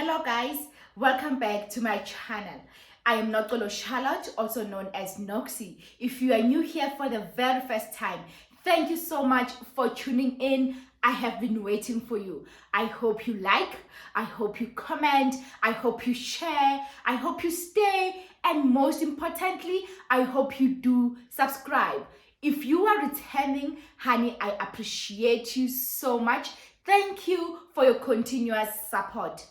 Hello guys, welcome back to my channel. I am Nokolo Charlotte, also known as Noxy. If you are new here for the very first time, thank you so much for tuning in. I have been waiting for you. I hope you like, I hope you comment, I hope you share, I hope you stay, and most importantly, I hope you do subscribe. If you are returning, honey, I appreciate you so much. Thank you for your continuous support.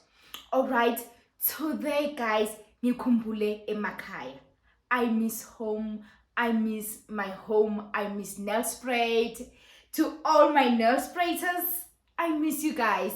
All right, today guys, ngikhumbule emakhaya. I miss home, I miss my home, I miss nail spray. To all my nail sprayers, I miss you guys.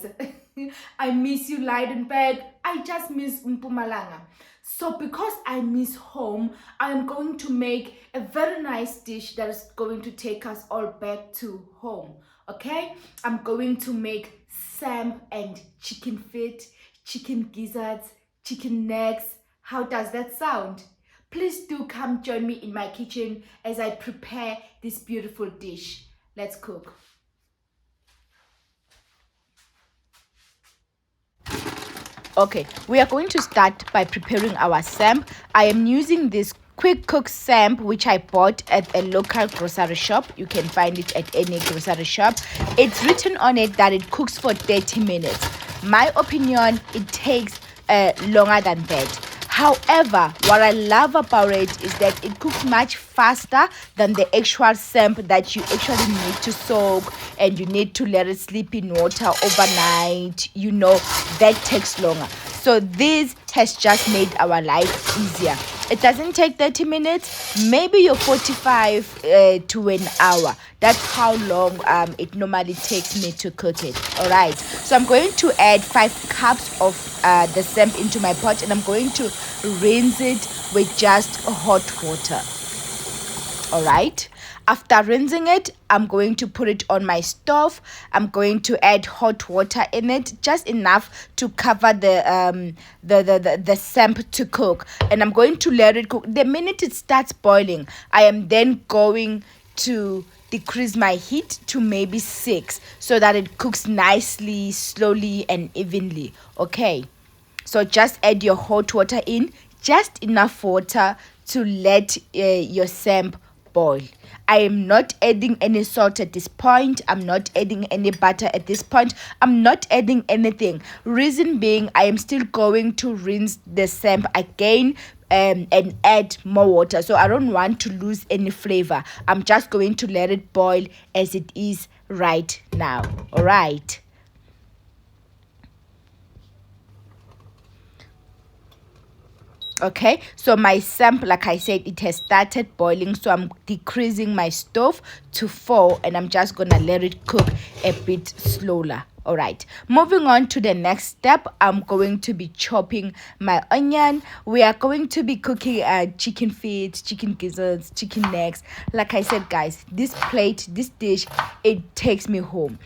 I miss you Leidenberg, I just miss Mpumalanga. So because I miss home, I am going to make a very nice dish that is going to take us all back to home. Okay, I'm going to make samp and chicken feet, chicken gizzards, chicken necks. How does that sound? Please do come join me in my kitchen as I prepare this beautiful dish. Let's cook. Okay, we are going to start by preparing our samp. I am using this quick cook samp which I bought at a local grocery shop. You can find it at any grocery shop. It's written on it that it cooks for 30 minutes. My opinion, it takes longer than that. However, what I love about it is that it cooks much faster than the actual samp that you actually need to soak and you need to let it sleep in water overnight. You know, that takes longer. So this has just made our life easier. It doesn't take 30 minutes, maybe your 45 to an hour. That's how long it normally takes me to cook it. All right, so I'm going to add 5 cups of the samp into my pot, and I'm going to rinse it with just hot water. All right, after rinsing it, I'm going to put it on my stove. I'm going to add hot water in it, just enough to cover the samp to cook, and I'm going to let it cook. The minute it starts boiling, I am then going to decrease my heat to maybe 6 so that it cooks nicely, slowly and evenly. Okay, so just add your hot water in, just enough water to let your samp boil. I am not adding any salt at this point. I'm not adding any butter at this point. I'm not adding anything. Reason being, I am still going to rinse the samp again and add more water. So I don't want to lose any flavor. I'm just going to let it boil as it is right now. All right. Okay, so my samp, like I said, it has started boiling, so I'm decreasing my stove to 4 and I'm just gonna let it cook a bit slower. All right, moving on to the next step, I'm going to be chopping my onion. We are going to be cooking chicken feet, chicken gizzards, chicken necks. Like I said, guys, this dish, it takes me home.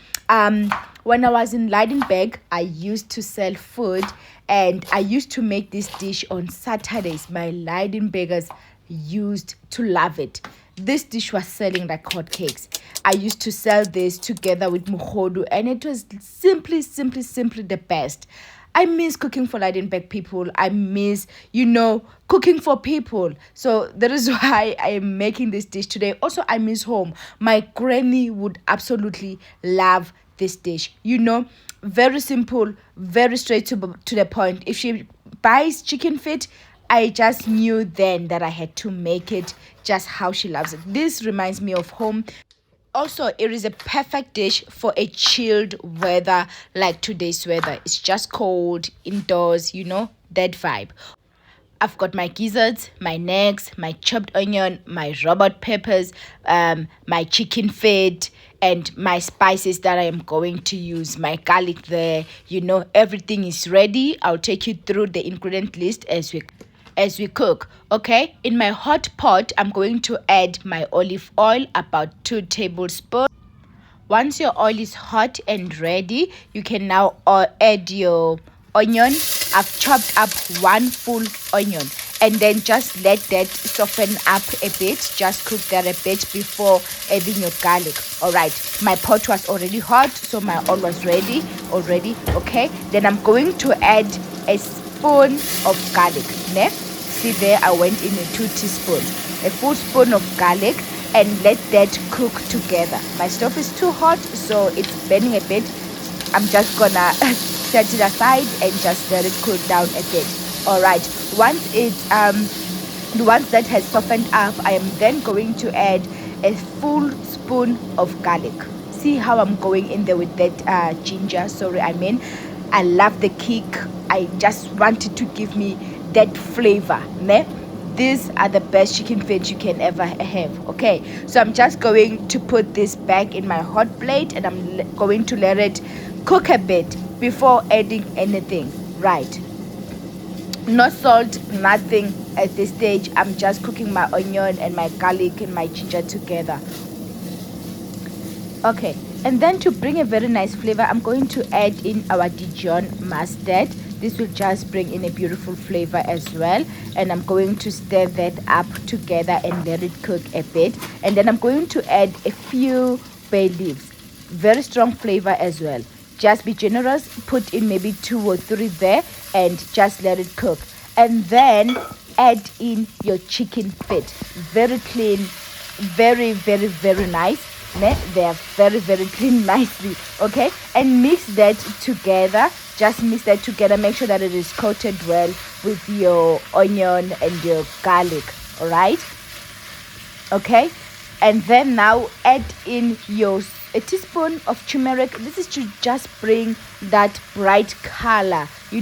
When I was in Leidenberg, I used to sell food and I used to make this dish on Saturdays. My Leidenbergers used to love it. This dish was selling like hotcakes. I used to sell this together with muhodu, and it was simply the best. I miss cooking for Leidenberg people. I miss, cooking for people. So that is why I am making this dish today. Also, I miss home. My granny would absolutely love this dish. Very simple, very straight to the point. If she buys chicken feet, I just knew then that I had to make it just how she loves it. This reminds me of home. Also, it is a perfect dish for a chilled weather like today's weather. It's just cold, indoors, that vibe. I've got my gizzards, my necks, my chopped onion, my robot peppers, my chicken feet, and my spices that I am going to use. My garlic there, everything is ready. I'll take you through the ingredient list as we cook. Okay, in my hot pot, I'm going to add my olive oil, about 2 tablespoons. Once your oil is hot and ready, you can now add your onion. I've chopped up 1 full onion, and then just let that soften up a bit. Just cook that a bit before adding your garlic. All right, my pot was already hot, so my oil was ready already. Okay, then I'm going to add a spoon of garlic. Ne? See there, I went in 2 teaspoons. A full spoon of garlic, and let that cook together. My stove is too hot, so it's burning a bit. I'm just gonna set it aside and just let it cool down a bit. Alright, once that has softened up, I am then going to add a full spoon of garlic. See how I'm going in there with that ginger. I love the kick. I just wanted to give me that flavor. Ne? These are the best chicken feet you can ever have. Okay, so I'm just going to put this back in my hot plate, and I'm going to let it cook a bit before adding anything. Right, no salt, nothing at this stage. I'm just cooking my onion and my garlic and my ginger together. Okay, and then to bring a very nice flavor, I'm going to add in our Dijon mustard. This will just bring in a beautiful flavor as well, and I'm going to stir that up together and let it cook a bit. And then I'm going to add a few bay leaves. Very strong flavor as well. Just be generous, put in maybe 2 or 3 there, and just let it cook. And then add in your chicken feet. Very clean, very, very, very nice. They are very, very clean nicely. Okay, and mix that together. Just mix that together. Make sure that it is coated well with your onion and your garlic. All right, okay, and then now add in a teaspoon of turmeric. This is to just bring that bright color. You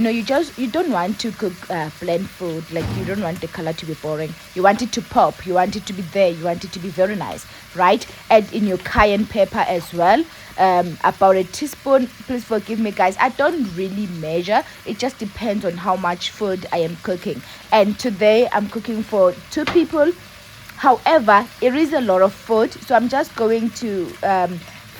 don't want to cook bland food. Like, you don't want the color to be boring. You want it to pop. You want it to be there. You want it to be very nice, right? Add in your cayenne pepper as well. About a teaspoon. Please forgive me, guys, I don't really measure. It just depends on how much food I am cooking, and today I'm cooking for 2 people. However, it is a lot of food, so I'm just going to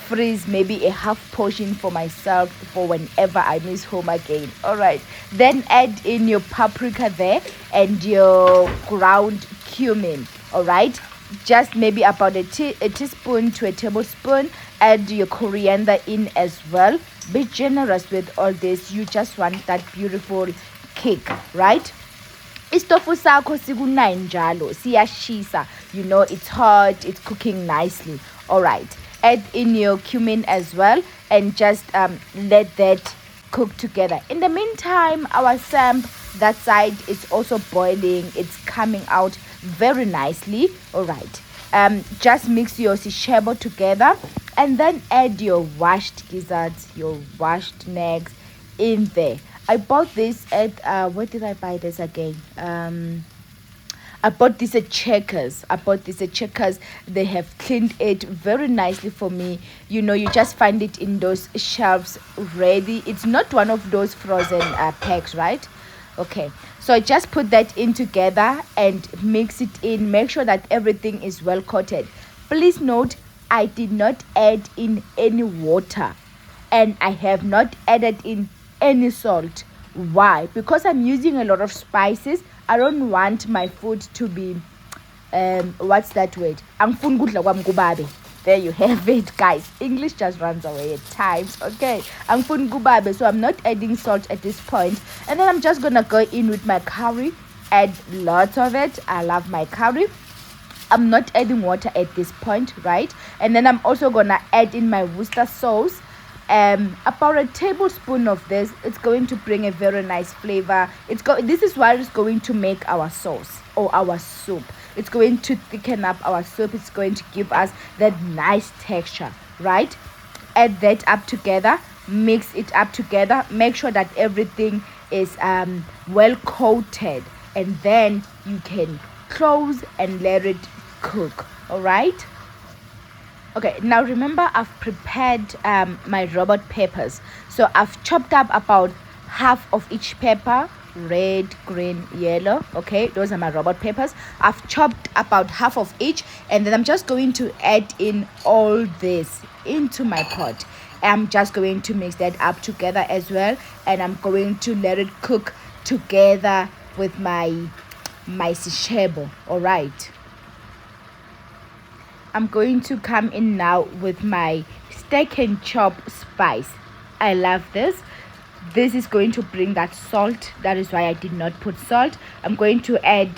freeze maybe a half portion for myself for whenever I miss home again. All right, then add in your paprika there and your ground cumin. All right, just maybe about a teaspoon to a tablespoon. Add your coriander in as well. Be generous with all this. You just want that beautiful kick, right? Istofu sakho siku9 njalo siyashisa, it's hot, it's cooking nicely. All right, add in your cumin as well, and just let that cook together. In the meantime, our samp, that side, is also boiling. It's coming out very nicely. All right, just mix your seshebo together, and then add your washed gizzards, your washed necks in there. I bought this at where did I buy this again? I bought this at Checkers. They have cleaned it very nicely for me. You just find it in those shelves ready. It's not one of those frozen packs, right? Okay, so I just put that in together and mix it in. Make sure that everything is well coated. Please note, I did not add in any water, and I have not added in any salt. Why? Because I'm using a lot of spices. I don't want my food to be what's that word? Angifuni ukudla kwami kubabe. There you have it, guys. English just runs away at times. Okay, angifuni kubabe, so I'm not adding salt at this point. And then I'm just gonna go in with my curry. Add lots of it. I love my curry. I'm not adding water at this point, right? And then I'm also gonna add in my Worcester sauce. About a tablespoon of this. It's going to bring a very nice flavor. This is what is going to make our sauce or our soup. It's going to thicken up our soup. It's going to give us that nice texture, right? Add that up together. Mix it up together. Make sure that everything is well coated, and then you can close and let it cook. All right. Okay, now remember, I've prepared my robot peppers. So I've chopped up about half of each pepper, red, green, yellow. Okay, those are my robot peppers. I've chopped about half of each, and then I'm just going to add in all this into my pot. I'm just going to mix that up together as well, and I'm going to let it cook together with my seshebo. All right, I'm going to come in now with my steak and chop spice. I love this. This is going to bring that salt. That is why I did not put salt. I'm going to add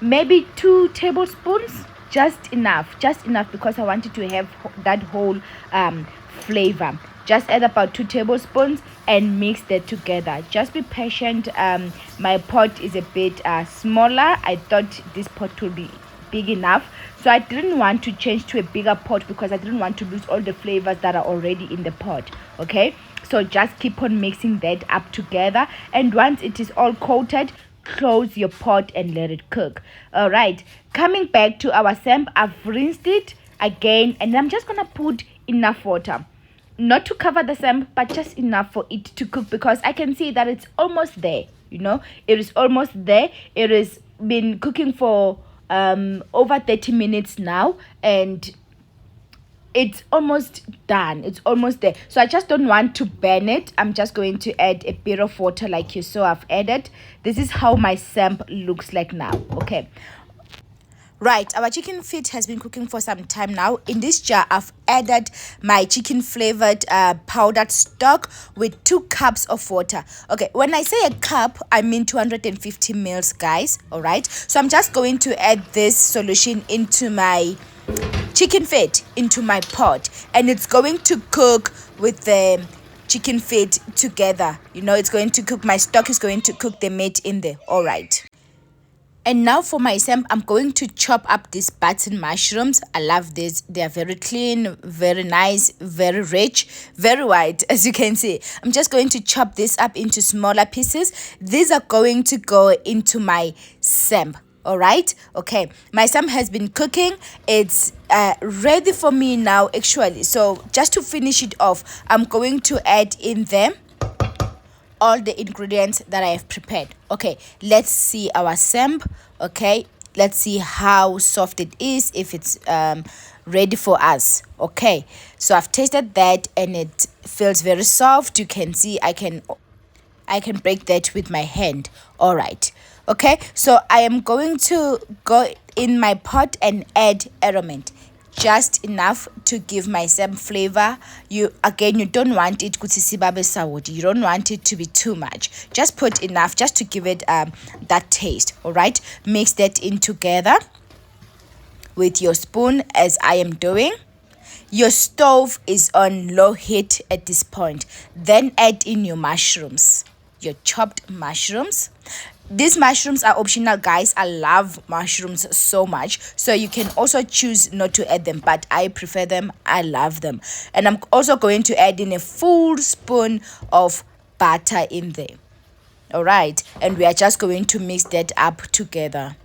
maybe 2 tablespoons, just enough because I wanted to have that whole flavor. Just add about 2 tablespoons and mix that together. Just be patient. My pot is a bit smaller. I thought this pot would be big enough, so I didn't want to change to a bigger pot because I didn't want to lose all the flavors that are already in the pot. Okay, so just keep on mixing that up together, and once it is all coated, close your pot and let it cook. All right, coming back to our samp, I've rinsed it again, and I'm just gonna put enough water, not to cover the samp, but just enough for it to cook, because I can see that it's almost there. It is almost there. It has been cooking for over 30 minutes now, and it's almost done. It's almost there. So I just don't want to burn it. I'm just going to add a bit of water like you saw I've added. This is how my samp looks like now. Okay, right, our chicken feet has been cooking for some time now. In this jar, I've added my chicken flavored powdered stock with 2 cups of water. Okay, when I say a cup, I mean 250 mils, guys. All right, so I'm just going to add this solution into my chicken feet, into my pot, and it's going to cook with the chicken feet together. It's going to cook, my stock is going to cook the meat in there. All right. And now for my samp, I'm going to chop up these button mushrooms. I love this. They are very clean, very nice, very rich, very white, as you can see. I'm just going to chop this up into smaller pieces. These are going to go into my samp. All right. Okay, my samp has been cooking. It's ready for me now, actually. So just to finish it off, I'm going to add in them all the ingredients that I have prepared. Okay, let's see our samp. Okay, let's see how soft it is, if it's ready for us. Okay, so I've tasted that and it feels very soft. You can see I can break that with my hand. All right. Okay, so I am going to go in my pot and add Aromat, just enough to give my samp flavor. You don't want it kutsisibabe sawoti. You don't want it to be too much. Just put enough just to give it that taste. All right, mix that in together with your spoon, as I am doing. Your stove is on low heat at this point. Then add in your mushrooms, your chopped mushrooms. These mushrooms are optional, guys. I love mushrooms so much, so you can also choose not to add them, but I prefer them. I love them. And I'm also going to add in a full spoon of butter in there. All right, and we are just going to mix that up together.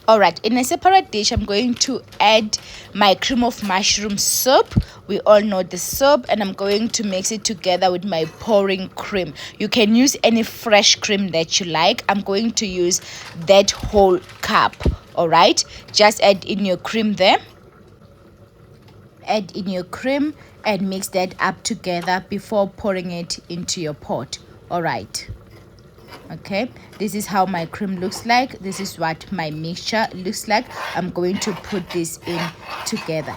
All right, in a separate dish, I'm going to add my cream of mushroom soup. We all know the soup, and I'm going to mix it together with my pouring cream. You can use any fresh cream that you like. I'm going to use that whole cup. All right, just add in your cream there. Add in your cream and mix that up together before pouring it into your pot. All right. Okay, this is how my cream looks like. This is what my mixture looks like. I'm going to put this in together.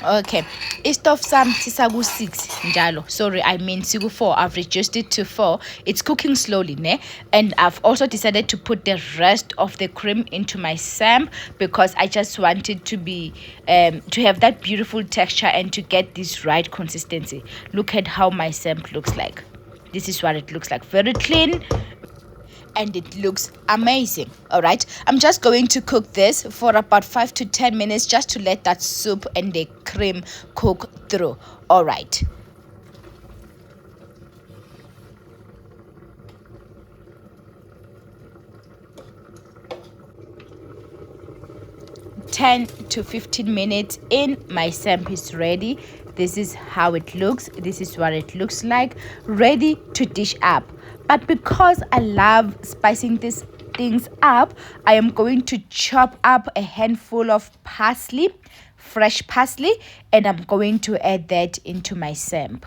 Okay, istove sam sisaku 6 njalo. Sorry, I mean siku 4. I've reduced it to 4. It's cooking slowly, ne? And I've also decided to put the rest of the cream into my samp because I just wanted to be to have that beautiful texture and to get this right consistency. Look at how my samp looks like. This is what it looks like. Very clean, and it looks amazing. All right, I'm just going to cook this for about 5 to 10 minutes just to let that soup and the cream cook through. All right. (10 to 15 minutes in, my samp is ready. This is how it looks. This is what it looks like, ready to dish up. But because I love spicing this things up, I am going to chop up a handful of parsley, fresh parsley, and I'm going to add that into my samp.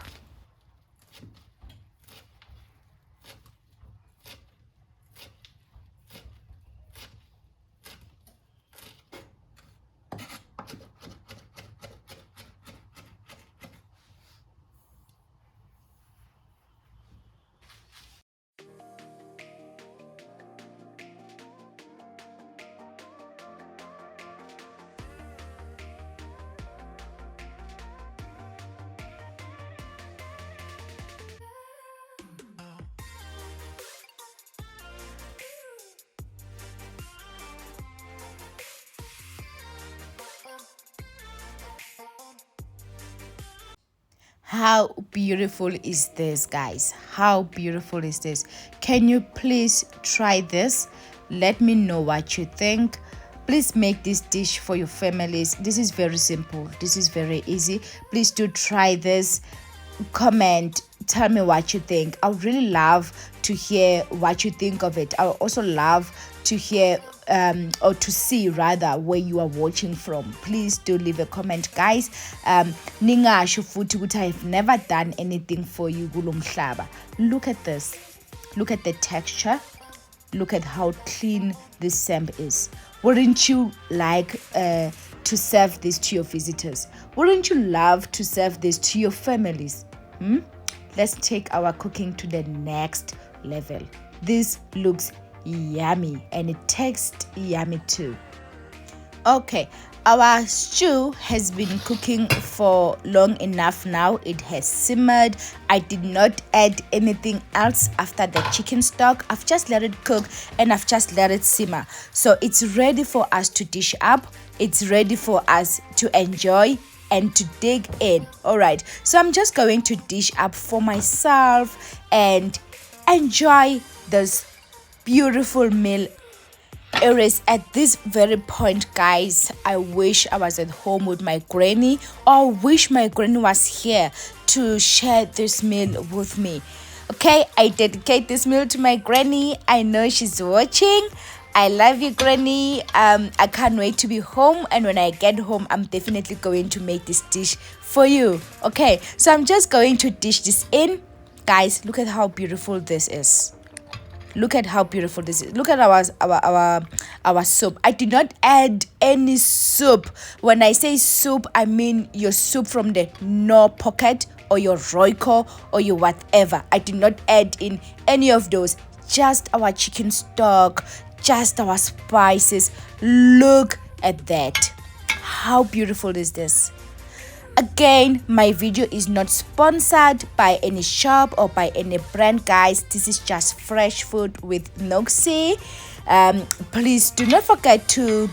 How beautiful is this, guys? How beautiful is this? Can you please try this? Let me know what you think. Please make this dish for your families. This is very simple. This is very easy. Please do try this. Comment, tell me what you think. I would really love to hear what you think of it. I would also love to hear or to see rather where you are watching from. Please do leave a comment, guys. Ningasho futhi ukuthi I've never done anything for you kulo mhlaba. Look at this. Look at the texture. Look at how clean this samp is. Wouldn't you like to serve this to your visitors? Wouldn't you love to serve this to your families? Let's take our cooking to the next level. This looks yummy and it tastes yummy too. Okay, our stew has been cooking for long enough now. It has simmered. I did not add anything else after the chicken stock. I've just let it cook and I've just let it simmer. So it's ready for us to dish up. It's ready for us to enjoy and to dig in. All right, so I'm just going to dish up for myself and enjoy this beautiful meal. It is at this very point, guys, I wish I was at home with my granny, or wish my granny was here to share this meal with me. Okay, I dedicate this meal to my granny. I know she's watching. I love you, granny. I can't wait to be home, and when I get home, I'm definitely going to make this dish for you. Okay, so I'm just going to dish this in. Guys, look at how beautiful this is. Look at how beautiful this is. Look at our soup. I did not add any soup. When I say soup, I mean your soup from the no pocket or your Royco or your whatever. I did not add in any of those. Just our chicken stock, just our spices. Look at that. How beautiful is this? Again, my video is not sponsored by any shop or by any brand, guys. This is just fresh food with Noxy. Please do not forget to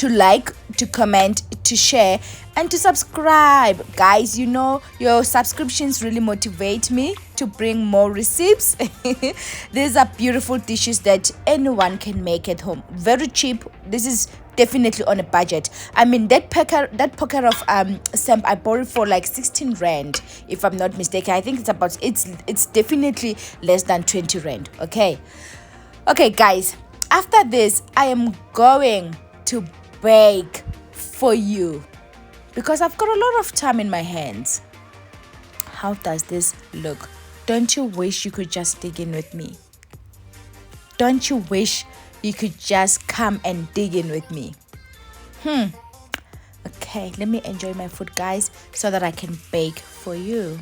like, to comment, to share, and to subscribe, guys. You know, your subscriptions really motivate me to bring more recipes. These are beautiful dishes that anyone can make at home. Very cheap. This is definitely on a budget. I mean, that pocket of samp I bought it for like 16 rand, if I'm not mistaken. I think it's definitely less than 20 rand. Okay, guys, after this I am going to bake for you because I've got a lot of time in my hands. How does this look? Don't you wish you could just dig in with me? Don't you wish you could just come and dig in with me? Okay, let me enjoy my food, guys, so that I can bake for you.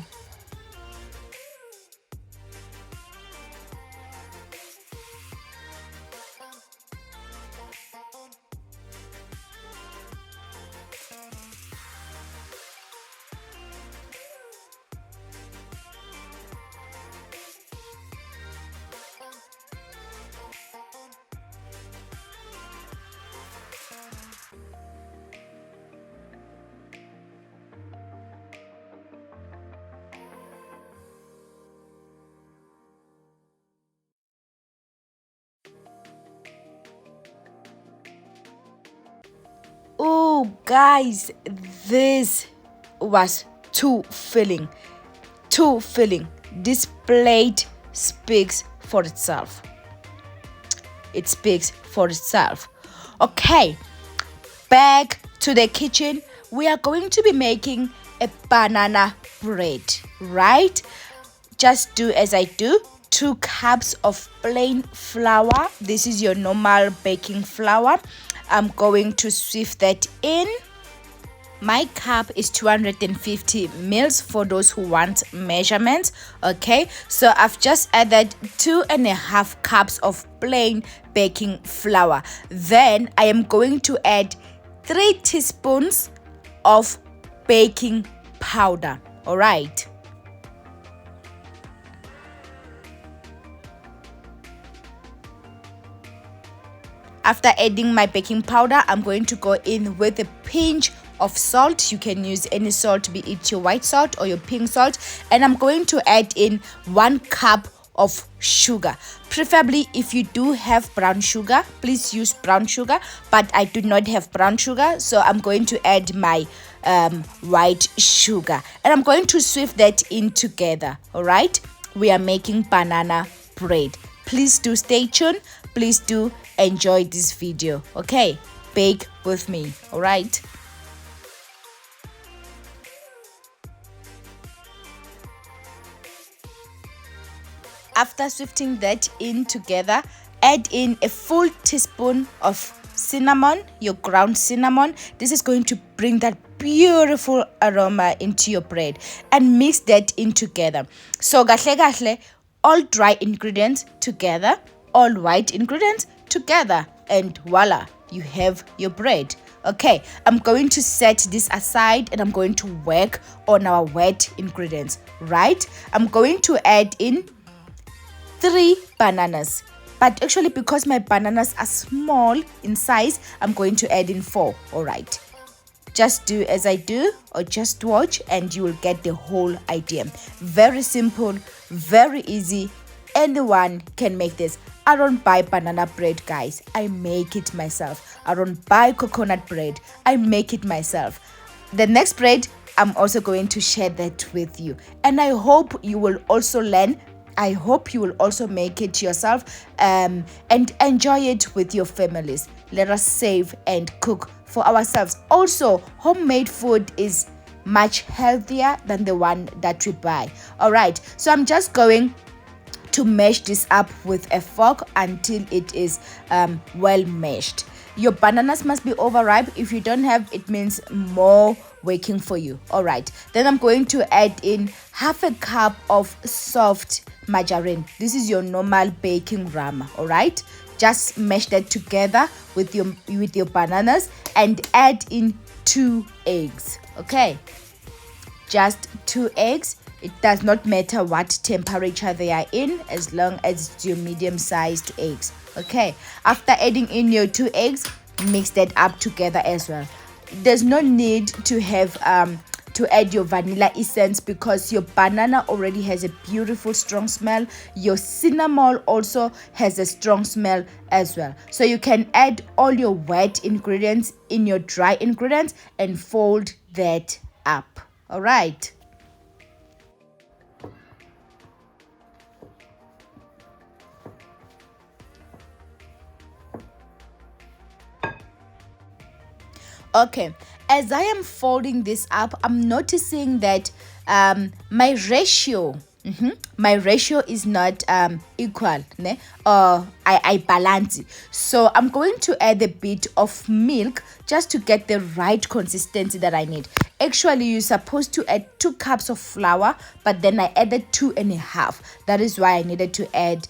Oh, guys, this was too filling. This plate speaks for itself. it speaks for itself. Okay, back to the kitchen. We are going to be making a banana bread, right? Just do as I do. 2 cups of plain flour. This is your normal baking flour. I'm going to sift that in. My cup is 250 mils for those who want measurements. Okay, so I've just added 2.5 cups of plain baking flour. Then I am going to add 3 teaspoons of baking powder. All right. After adding my baking powder, I'm going to go in with a pinch of salt. You can use any salt, be it your white salt or your pink salt. And I'm going to add in 1 cup of sugar. Preferably, if you do have brown sugar, please use brown sugar. But I do not have brown sugar, so I'm going to add my white sugar. And I'm going to sift that in together. All right? We are making banana bread. Please do stay tuned. Please do enjoy this video. Okay, bake with me. All right. After sifting that in together, add in a full teaspoon of cinnamon, your ground cinnamon. This is going to bring that beautiful aroma into your bread, and mix that in together. So gahle, all dry ingredients together, all white ingredients together, and voila, you have your bread. Okay, I'm going to set this aside and I'm going to work on our wet ingredients, right? I'm going to add in 3 bananas, but actually because my bananas are small in size, I'm going to add in 4. All right, just do as I do, or just watch and you will get the whole idea. Very simple, very easy. Anyone can make this. I don't buy banana bread, guys. I make it myself. I don't buy coconut bread. I make it myself. The next bread, I'm also going to share that with you. And I hope you will also learn. I hope you will also make it yourself and enjoy it with your families. Let us save and cook for ourselves. Also, homemade food is much healthier than the one that we buy. All right, so I'm just going to mash this up with a fork until it is well mashed. Your bananas must be overripe. If you don't have, it means more working for you. All right, then I'm going to add in 1/2 cup of soft margarine. This is your normal baking rama. All right, just mash that together with your bananas and add in 2 eggs. Okay, just 2 eggs. It does not matter what temperature they are in, as long as it's your medium-sized eggs. Okay, after adding in your 2 eggs, mix that up together as well. There's no need to have to add your vanilla essence because your banana already has a beautiful strong smell. Your cinnamon also has a strong smell as well. So you can add all your wet ingredients in your dry ingredients and fold that up. All right. Okay, as I am folding this up, I'm noticing that my ratio is not equal, ne? I balance it. So I'm going to add a bit of milk just to get the right consistency that I need. Actually, you're supposed to add 2 cups of flour, but then I added 2.5. That is why I needed to add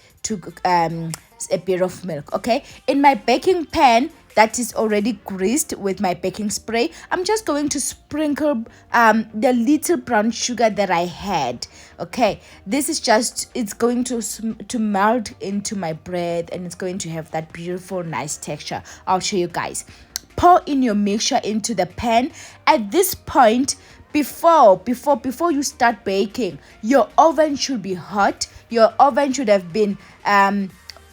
a bit of milk. Okay, in my baking pan that is already greased with my baking spray, I'm just going to sprinkle the little brown sugar that I had. Okay, this is just, it's going to melt into my bread and it's going to have that beautiful nice texture. I'll show you guys. Pour in your mixture into the pan. At this point, before you start baking, your oven should be hot. Your oven should have been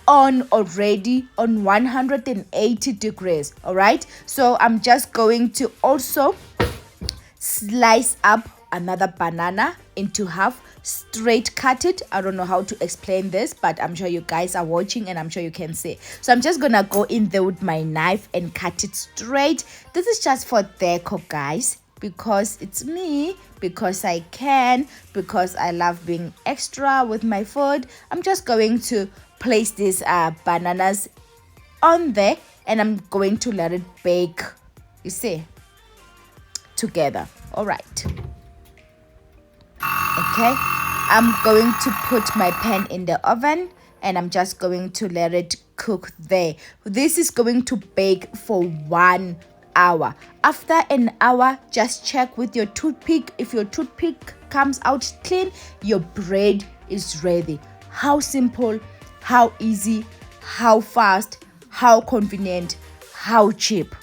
on already on 180 degrees. All right, so I'm just going to also slice up another banana into half, straight cut it. I don't know how to explain this, but I'm sure you guys are watching and I'm sure you can see. So I'm just gonna go in there with my knife and cut it straight. This is just for deco, guys, because it's me, because I can, because I love being extra with my food. I'm just going to place these bananas on there and I'm going to let it bake, you see, together. All right. Okay, I'm going to put my pan in the oven and I'm just going to let it cook there. This is going to bake for 1 hour. After an hour, just check with your toothpick. If your toothpick comes out clean, your bread is ready. How simple, how easy, how fast, how convenient, how cheap.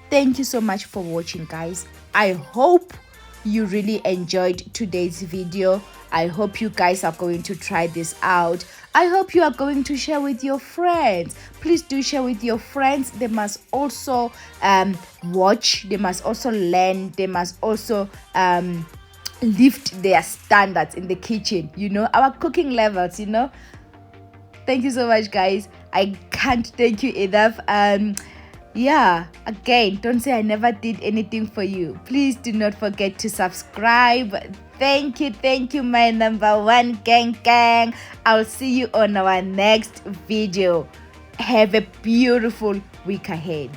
Thank you so much for watching, guys. I hope you really enjoyed today's video. I hope you guys are going to try this out. I hope you are going to share with your friends. Please do share with your friends. They must also watch. They must also learn. They must also lift their standards in the kitchen. You know, our cooking levels, you know. Thank you so much, guys. I can't thank you enough. Yeah, again, don't say I never did anything for you. Please do not forget to subscribe. Thank you, my number one gang. I'll see you on our next video. Have a beautiful week ahead.